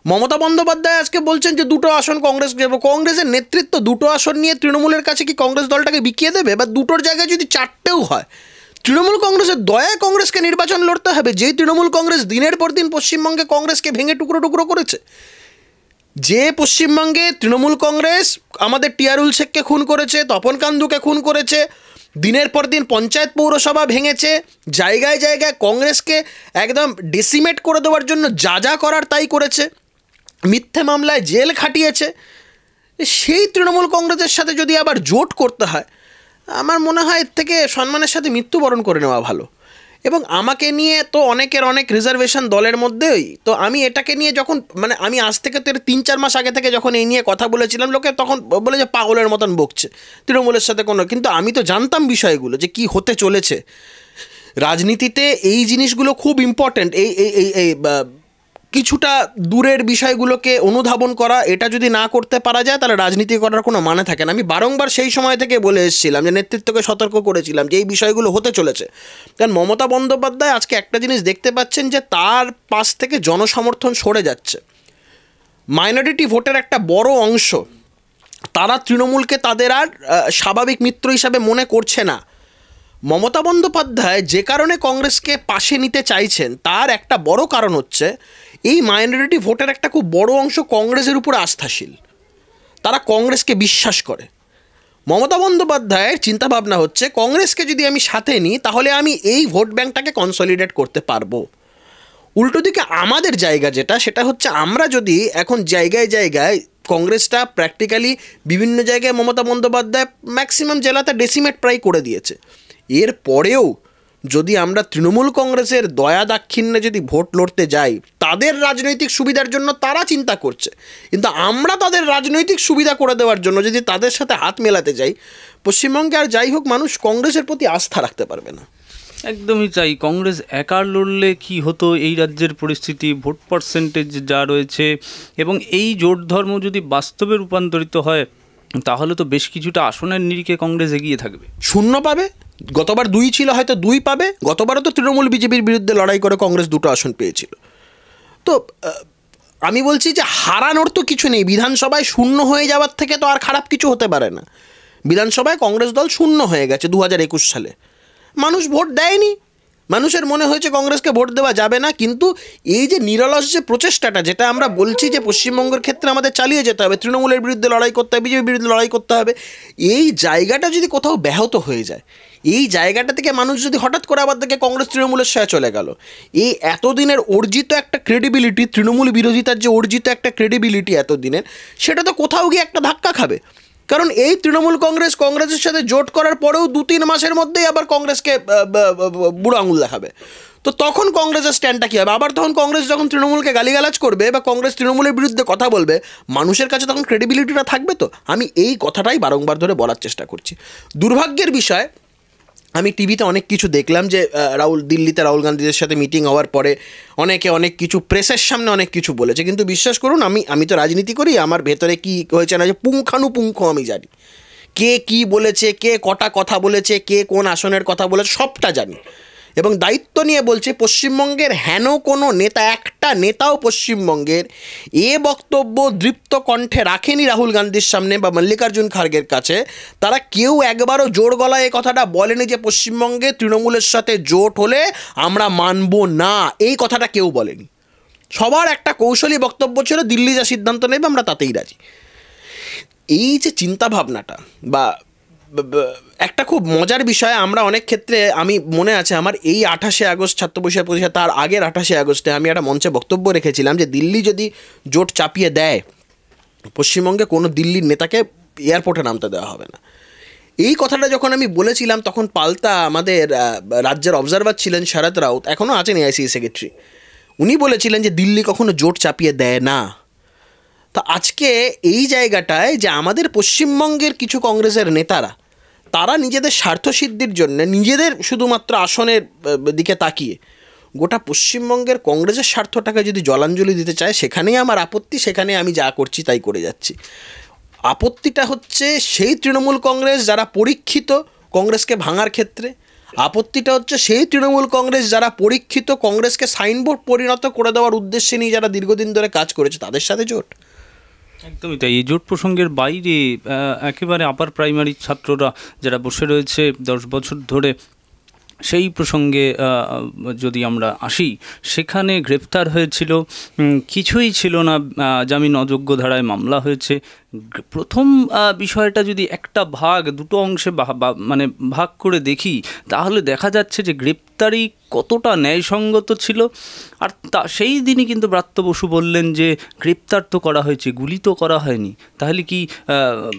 মমতা বন্দ্যোপাধ্যায় আজকে বলছেন যে দুটো আসন কংগ্রেস দেবে। কংগ্রেসের নেতৃত্ব দুটো আসন নিয়ে তৃণমূলের কাছে কি কংগ্রেস দলটাকে বিকিয়ে দেবে? বা দুটোর জায়গায় যদি চারটেও হয়, তৃণমূল কংগ্রেসের দয়ায় কংগ্রেসকে নির্বাচন লড়তে হবে। যেই তৃণমূল কংগ্রেস দিনের পর দিন পশ্চিমবঙ্গে কংগ্রেসকে ভেঙে টুকরো টুকরো করেছে, যে পশ্চিমবঙ্গে তৃণমূল কংগ্রেস আমাদের টিয়ারুল শেখকে খুন করেছে, তপন কান্দুকে খুন করেছে, দিনের পর দিন পঞ্চায়েত পৌরসভা ভেঙেছে, জায়গায় জায়গায় কংগ্রেসকে একদম ডেসিমেট করে দেওয়ার জন্য যা যা করার তাই করেছে, মিথ্যে মামলায় জেল খাটিয়েছে, সেই তৃণমূল কংগ্রেসের সাথে যদি আবার জোট করতে হয়, আমার মনে হয় এর থেকে সম্মানের সাথে মৃত্যুবরণ করে নেওয়া ভালো। এবং আমাকে নিয়ে তো অনেকের অনেক রিজার্ভেশন দলের মধ্যেই, তো আমি এটাকে নিয়ে যখন মানে আমি আজ থেকে তো 3-4 মাস আগে থেকে যখন এই নিয়ে কথা বলেছিলাম, লোকে তখন বলে যে পাগলের মতন বকছে, তৃণমূলের সাথে কোনো, কিন্তু আমি তো জানতাম বিষয়গুলো যে কি হতে চলেছে। রাজনীতিতে এই জিনিসগুলো খুব ইম্পর্ট্যান্ট। এই এই এই এই কিছুটা দূরের বিষয়গুলোকে অনুধাবন করা, এটা যদি না করতে পারা যায় তাহলে রাজনীতি করার কোনো মানে থাকে না। আমি বারংবার সেই সময় থেকে বলে এসেছিলাম, যে নেতৃত্বকে সতর্ক করেছিলাম যে এই বিষয়গুলো হতে চলেছে। কারণ মমতা বন্দ্যোপাধ্যায় আজকে একটা জিনিস দেখতে পাচ্ছেন যে তার পাশ থেকে জনসমর্থন সরে যাচ্ছে। মাইনরিটি ভোটের একটা বড় অংশ তারা তৃণমূলকে তাদের আর স্বাভাবিক মিত্র হিসাবে মনে করছে না। মমতা বন্দ্যোপাধ্যায় যে কারণে কংগ্রেসকে পাশে নিতে চাইছেন, তার একটা বড় কারণ হচ্ছে এই মাইনরিটি ভোটের একটা খুব বড় অংশ কংগ্রেসের উপরে আস্থাশীল, তারা কংগ্রেসকে বিশ্বাস করে। মমতা বন্দ্যোপাধ্যায়ের চিন্তাভাবনা হচ্ছে কংগ্রেসকে যদি আমি সাথে নিই তাহলে আমি এই ভোট ব্যাঙ্কটাকে কনসলিডেট করতে পারবো। উল্টো দিকে আমাদের জায়গা যেটা, সেটা হচ্ছে আমরা যদি এখন জায়গায় জায়গায় কংগ্রেসটা প্র্যাকটিক্যালি বিভিন্ন জায়গায় মমতা বন্দ্যোপাধ্যায় ম্যাক্সিমাম জেলাতে ডেসিমেট প্রায় করে দিয়েছে, এর পরেও যদি আমরা তৃণমূল কংগ্রেসের দয়া দাক্ষিণ্যে যদি ভোট লড়তে যাই, তাদের রাজনৈতিক সুবিধার জন্য তারা চিন্তা করছে, কিন্তু আমরা তাদের রাজনৈতিক সুবিধা করে দেওয়ার জন্য যদি তাদের সাথে হাত মেলাতে যাই, পশ্চিমবঙ্গে আর যাই হোক মানুষ কংগ্রেসের প্রতি আস্থা রাখতে পারবে না। একদমই তাই। কংগ্রেস একা লড়লে কি হতো, এই রাজ্যের পরিস্থিতি, ভোট পার্সেন্টেজ যা রয়েছে, এবং এই জোট ধর্ম যদি বাস্তবে রূপান্তরিত হয় তাহলে তো বেশ কিছুটা আসনের নিরিখে কংগ্রেস এগিয়ে থাকবে। শূন্য পাবে, গতবার 2 ছিল, হয়তো 2 পাবে। গতবারও তো তৃণমূল বিজেপির বিরুদ্ধে লড়াই করে কংগ্রেস 2টো আসন পেয়েছিল। তো আমি বলছি যে হারানোর তো কিছু নেই। বিধানসভায় শূন্য হয়ে যাওয়ার থেকে তো আর খারাপ কিছু হতে পারে না। বিধানসভায় কংগ্রেস দল শূন্য হয়ে গেছে 2021 সালে, মানুষ ভোট দেয়নি, মানুষের মনে হয়েছে কংগ্রেসকে ভোট দেওয়া যাবে না। কিন্তু এই যে নিরলস যে প্রচেষ্টাটা, যেটা আমরা বলছি যে পশ্চিমবঙ্গের ক্ষেত্রে আমাদের চালিয়ে যেতে হবে, তৃণমূলের বিরুদ্ধে লড়াই করতে হবে, বিজেপির বিরুদ্ধে লড়াই করতে হবে, এই জায়গাটা যদি কোথাও ব্যাহত হয়ে যায়, এই জায়গাটা থেকে মানুষ যদি হঠাৎ করে আবার দেখে কংগ্রেস তৃণমূলের সাথে চলে গেল, এই এতদিনের অর্জিত একটা ক্রেডিবিলিটি, তৃণমূল বিরোধিতার যে অর্জিত একটা ক্রেডিবিলিটি এতদিনের, সেটা তো কোথাও গিয়ে একটা ধাক্কা খাবে। কারণ এই তৃণমূল কংগ্রেসের সাথে জোট করার পরেও 2-3 মাসের মধ্যেই আবার কংগ্রেসকে বুড়ো আঙুল দেখাবে। তো তখন কংগ্রেসের স্ট্যান্ডটা কী হবে? আবার তখন কংগ্রেস যখন তৃণমূলকে গালিগালাজ করবে বা কংগ্রেস তৃণমূলের বিরুদ্ধে কথা বলবে, মানুষের কাছে তখন ক্রেডিবিলিটিটা থাকবে তো? আমি এই কথাটাই বারংবার ধরে বলার চেষ্টা করছি। দুর্ভাগ্যের বিষয়, আমি টিভিতে অনেক কিছু দেখলাম যে দিল্লিতে রাহুল গান্ধীদের সাথে মিটিং হওয়ার পরে অনেকে অনেক কিছু প্রেসের সামনে অনেক কিছু বলেছে, কিন্তু বিশ্বাস করুন আমি তো রাজনীতি করি, আমার ভেতরে কি হয়েছে না যে পুঙ্খানুপুঙ্খ আমি জানি, কে কি বলেছে, কে কটা কথা বলেছে, কে কোন আসনের কথা বলেছে, সবটা জানি। এবং দায়িত্ব নিয়ে বলছে, পশ্চিমবঙ্গের হেন কোনো নেতা, একটা নেতাও পশ্চিমবঙ্গের এ বক্তব্য দৃপ্ত কণ্ঠে রাখেনি রাহুল গান্ধীর সামনে বা মল্লিকার্জুন খার্গের কাছে। তারা কেউ একবারও জোর গলায় এই কথাটা বলেনি যে পশ্চিমবঙ্গে তৃণমূলের সাথে জোট হলে আমরা মানব না, এই কথাটা কেউ বলেনি। সবার একটা কৌশলী বক্তব্য ছিল, দিল্লি যা সিদ্ধান্ত নেবে আমরা তাতেই রাজি। এই যে চিন্তাভাবনাটা বা একটা খুব মজার বিষয়, আমরা অনেক ক্ষেত্রে, আমি মনে আছে আমার এই 28শে আগস্ট ছাত্র বৈশাখ প্রতিষ্ঠা, তার আগের 28শে আগস্টে আমি একটা মঞ্চে বক্তব্য রেখেছিলাম যে দিল্লি যদি জোট চাপিয়ে দেয়, পশ্চিমবঙ্গে কোনো দিল্লির নেতাকে এয়ারপোর্টে নামতে দেওয়া হবে না। এই কথাটা যখন আমি বলেছিলাম, তখন পাল্টা আমাদের রাজ্যের অবজারভার ছিলেন শরদ রাউত, এখনও আছেন এআইসিসি সেক্রেটারি, উনি বলেছিলেন যে দিল্লি কখনো জোট চাপিয়ে দেয় না। তা আজকে এই জায়গাটায় যে আমাদের পশ্চিমবঙ্গের কিছু কংগ্রেসের নেতারা, তারা নিজেদের স্বার্থসিদ্ধির জন্য, নিজেদের শুধুমাত্র আসনের দিকে তাকিয়ে গোটা পশ্চিমবঙ্গের কংগ্রেসের স্বার্থটাকে যদি জলাঞ্জলি দিতে চায়, সেখানেই আমার আপত্তি, সেখানে আমি যা করছি তাই করে যাচ্ছি। আপত্তিটা হচ্ছে সেই তৃণমূল কংগ্রেস যারা পরীক্ষিত কংগ্রেসকে ভাঙার ক্ষেত্রে, আপত্তিটা হচ্ছে সেই তৃণমূল কংগ্রেস যারা পরীক্ষিত, কংগ্রেসকে সাইনবোর্ড পরিণত করে দেওয়ার উদ্দেশ্যে নিয়ে যারা দীর্ঘদিন ধরে কাজ করেছে তাদের সাথে জোট। একদমই তাই। এই জোট প্রসঙ্গের বাইরে একেবারে আপার প্রাইমারি ছাত্ররা যারা বসে রয়েছে 10 বছর ধরে, সেই প্রসঙ্গে যদি আমরা আসি, সেখানে গ্রেপ্তার হয়েছিল, কিছুই ছিল না, জামিন অযোগ্য ধারায় মামলা হয়েছে। প্রথম বিষয়টা যদি একটা দুটো অংশে মানে ভাগ করে দেখি, তাহলে দেখা যাচ্ছে যে গ্রেপ্তারি কতটা ন্যায়সঙ্গত ছিল। আর সেই দিনই কিন্তু ব্রাত্য বসু বললেন যে গ্রেপ্তার তো করা হয়েছে, গুলি তো করা হয়নি। তাহলে কি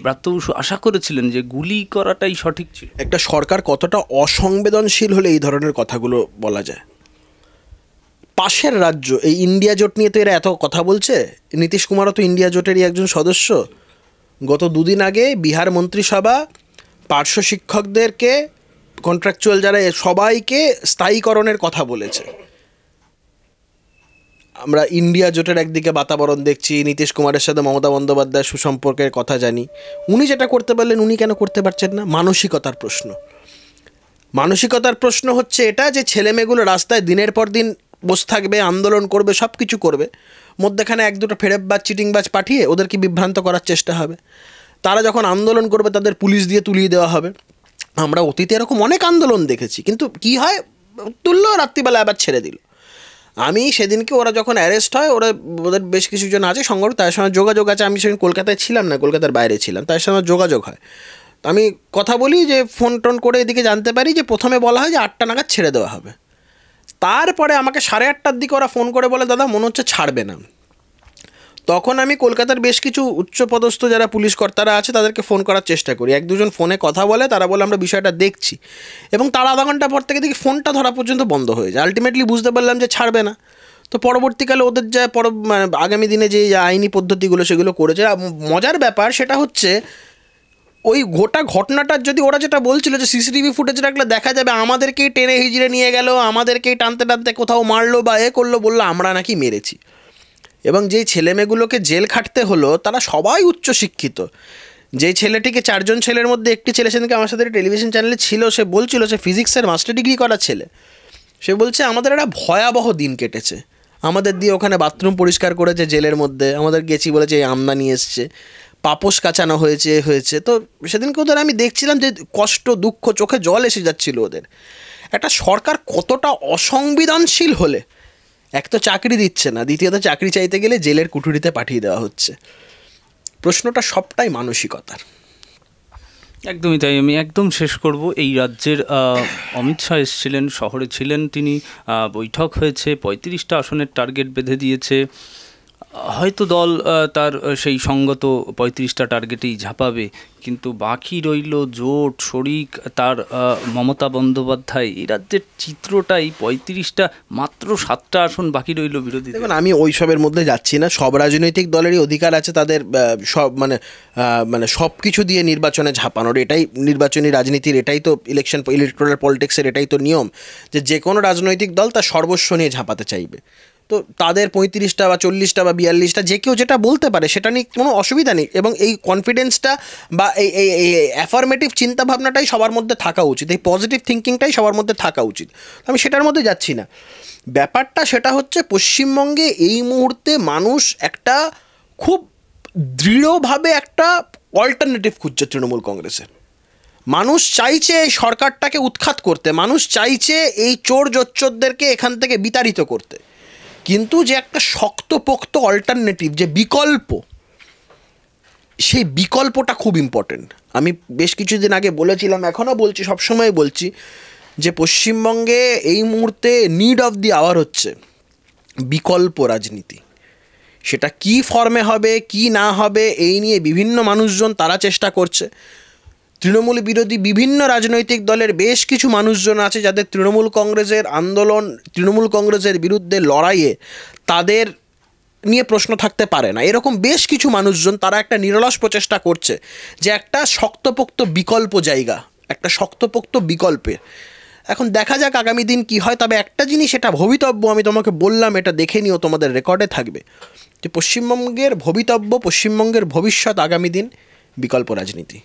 ব্রাত্য বসু আশা করেছিলেন যে গুলি করাটাই সঠিক ছিল? একটা সরকার কতটা অসংবেদনশীল হলে এই ধরনের কথাগুলো বলা যায়। পাশের রাজ্য, এই ইন্ডিয়া জোট নিয়ে তো এরা এত কথা বলছে, নীতিশ কুমারও তো ইন্ডিয়া জোটেরই একজন সদস্য। গত দুদিন আগে বিহার মন্ত্রিসভা পার্শ্ব শিক্ষকদেরকে, কন্ট্রাকচুয়াল যারা, সবাইকে স্থায়ীকরণের কথা বলেছে। আমরা ইন্ডিয়া জোটের একদিকে বাতাবরণ দেখছি, নীতিশ কুমারের সাথে মমতা বন্দ্যোপাধ্যায়ের সুসম্পর্কের কথা জানি। উনি যেটা করতে পারলেন উনি কেন করতে পারছেন না? মানসিকতার প্রশ্ন। মানসিকতার প্রশ্ন হচ্ছে এটা যে ছেলেমেয়েগুলো রাস্তায় দিনের পর দিন বসে থাকবে, আন্দোলন করবে, সব কিছু করবে, মধ্যেখানে এক দুটো ফেরেববাজ, চিটিংবাজ পাঠিয়ে ওদেরকে বিভ্রান্ত করার চেষ্টা হবে। তারা যখন আন্দোলন করবে তাদের পুলিশ দিয়ে তুলিয়ে দেওয়া হবে। আমরা অতীতে এরকম অনেক আন্দোলন দেখেছি, কিন্তু কি হয়, তুললো, রাত্রিবেলা আবার ছেড়ে দিল। আমি সেদিনকে ওরা যখন অ্যারেস্ট হয়, ওদের বেশ কিছুজন আছে সংগঠন, তাদের সঙ্গে যোগাযোগ আছে। আমি সেদিন কলকাতায় ছিলাম না, কলকাতার বাইরে ছিলাম, তাদের সঙ্গে যোগাযোগ হয়। আমি কথা বলি যে ফোন টোন করে এদিকে জানতে পারি যে প্রথমে বলা হয় যে 8টা নাগাদ ছেড়ে দেওয়া হবে। তারপরে আমাকে 8:30টার দিকে ওরা ফোন করে বলে, দাদা মনে হচ্ছে ছাড়বে না। তখন আমি কলকাতার বেশ কিছু উচ্চপদস্থ যারা পুলিশ কর্তারা আছে তাদেরকে ফোন করার চেষ্টা করি। 1-2জন ফোনে কথা বলে, তারা বলে আমরা বিষয়টা দেখছি, এবং তার আধা ঘন্টা পর থেকে দেখি ফোনটা ধরা পর্যন্ত বন্ধ হয়ে যায়। আলটিমেটলি বুঝতে পারলাম যে ছাড়বে না। তো পরবর্তীকালে ওদের যা আগামী দিনে যে আইনি পদ্ধতিগুলো সেগুলো করেছে। মজার ব্যাপার সেটা হচ্ছে, ওই গোটা ঘটনাটার যদি ওরা যেটা বলছিল যে সিসিটিভি ফুটেজ রাখলে দেখা যাবে আমাদেরকেই টেনে হিজড়ে নিয়ে গেল, আমাদেরকেই টানতে টানতে কোথাও মারলো বা করলো, বললো আমরা নাকি মেরেছি। এবং যেই ছেলেমেয়েগুলোকে জেল খাটতে হলো তারা সবাই উচ্চশিক্ষিত। যেই ছেলেটিকে 4জন ছেলের মধ্যে একটি ছেলে, সেদিনকে আমার সাথে টেলিভিশন চ্যানেলে ছিল, সে বলছিল সে ফিজিক্সের মাস্টার ডিগ্রি করা ছেলে। সে বলছে আমাদের একটা ভয়াবহ দিন কেটেছে, আমাদের দিয়ে ওখানে বাথরুম পরিষ্কার করেছে জেলের মধ্যে, আমাদের গেছি বলেছে এই আমদানি এসছে, পাপোশ কাচানো হয়েছে। তো সেদিনকে ওদের আমি দেখছিলাম যে কষ্ট, দুঃখ, চোখে জল এসে যাচ্ছিল ওদের। একটা সরকার কতটা অসংবেদনশীল হলে, এক তো চাকরি দিচ্ছে না, দ্বিতীয়ত চাকরি চাইতে গেলে জেলের কুঠুরিতে পাঠিয়ে দেওয়া হচ্ছে। প্রশ্নটা সবটাই মানসিকতার। একদমই তাই। আমি একদম শেষ করব, এই রাজ্যের অমিত শাহ এসেছিলেন, শহরে ছিলেন তিনি, বৈঠক হয়েছে, 35টা আসনের টার্গেট বেঁধে দিয়েছে। হয়তো দল তার সেই সঙ্গত 35টা টার্গেটেই ঝাঁপাবে, কিন্তু বাকি রইল জোট, শরিক, তার মমতা বন্দ্যোপাধ্যায়। এই রাজ্যের চিত্রটাই 35টা, মাত্র 7টা আসন বাকি রইল বিরোধী। দেখুন, আমি ওইসবের মধ্যে যাচ্ছি না। সব রাজনৈতিক দলেরই অধিকার আছে তাদের সব মানে সব কিছু দিয়ে নির্বাচনে ঝাঁপানোর। এটাই নির্বাচনী রাজনীতির, এটাই তো ইলেকট্রাল পলিটিক্সের এটাই তো নিয়ম, যে কোনো রাজনৈতিক দল তার সর্বস্ব নিয়ে ঝাঁপাতে চাইবে। তো তাদের 35টা বা 40টা বা 42টা যে কেউ যেটা বলতে পারে, সেটা নিয়ে কোনো অসুবিধা নেই। এবং এই কনফিডেন্সটা বা এই অ্যাফার্মেটিভ চিন্তাভাবনাটাই সবার মধ্যে থাকা উচিত, এই পজিটিভ থিঙ্কিংটাই সবার মধ্যে থাকা উচিত। আমি সেটার মধ্যে যাচ্ছি না। ব্যাপারটা সেটা হচ্ছে, পশ্চিমবঙ্গে এই মুহূর্তে মানুষ একটা খুব দৃঢ়ভাবে একটা অল্টারনেটিভ খুঁজছে তৃণমূল কংগ্রেসের। মানুষ চাইছে এই সরকারটাকে উৎখাত করতে, মানুষ চাইছে এই চোর জোচ্চোরদেরকে এখান থেকে বিতাড়িত করতে। কিন্তু যে একটা শক্তপোক্ত অল্টারনেটিভ, যে বিকল্প, সেই বিকল্পটা খুব ইম্পর্টেন্ট। আমি বেশ কিছুদিন আগে বলেছিলাম, এখনও বলছি, সবসময় বলছি, যে পশ্চিমবঙ্গে এই মুহূর্তে নিড অফ দি আওয়ার হচ্ছে বিকল্প রাজনীতি। সেটা কি ফর্মে হবে, কি না হবে, এই নিয়ে বিভিন্ন মানুষজন তারা চেষ্টা করছে। তৃণমূল বিরোধী বিভিন্ন রাজনৈতিক দলের বেশ কিছু মানুষজন আছে যাদের তৃণমূল কংগ্রেসের আন্দোলন, তৃণমূল কংগ্রেসের বিরুদ্ধে লড়াইয়ে তাদের নিয়ে প্রশ্ন থাকতে পারে না। এরকম বেশ কিছু মানুষজন তারা একটা নিরলস প্রচেষ্টা করছে যে একটা শক্তপোক্ত বিকল্প জায়গা, একটা শক্তপোক্ত বিকল্পের। এখন দেখা যাক আগামী দিন কি হয়। তবে একটা জিনিস, এটা ভবিতব্য, আমি তোমাকে বললাম, এটা দেখে নিও, তোমাদের রেকর্ডে থাকবে, যে পশ্চিমবঙ্গের ভবিতব্য, পশ্চিমবঙ্গের ভবিষ্যৎ আগামী দিন বিকল্প রাজনীতি।